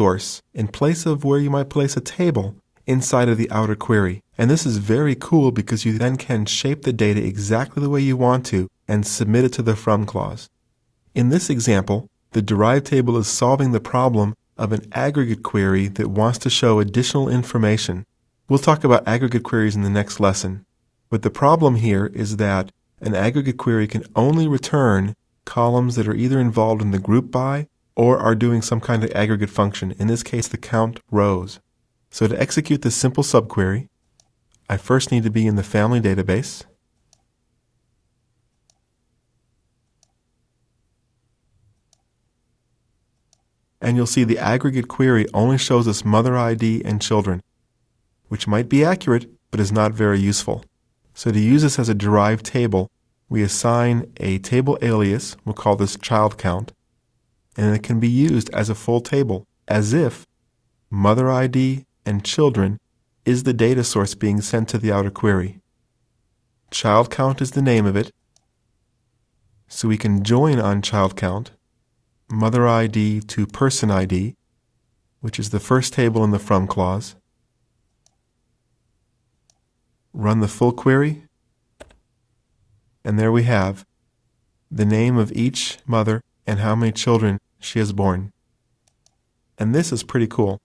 source in place of where you might place a table inside of the outer query. And this is very cool because you then can shape the data exactly the way you want to and submit it to the from clause. In this example, the derived table is solving the problem of an aggregate query that wants to show additional information. We'll talk about aggregate queries in the next lesson. But the problem here is that an aggregate query can only return columns that are either involved in the group by or are doing some kind of aggregate function, in this case the count rows. So to execute this simple subquery, I first need to be in the family database. And you'll see the aggregate query only shows us mother ID and children, which might be accurate, but is not very useful. So to use this as a derived table, we assign a table alias, we'll call this child count, and it can be used as a full table, as if mother ID and children is the data source being sent to the outer query. Child count is the name of it, so we can join on child count mother ID to person ID, which is the first table in the from clause. Run the full query, and there we have the name of each mother and how many children she has born. And this is pretty cool.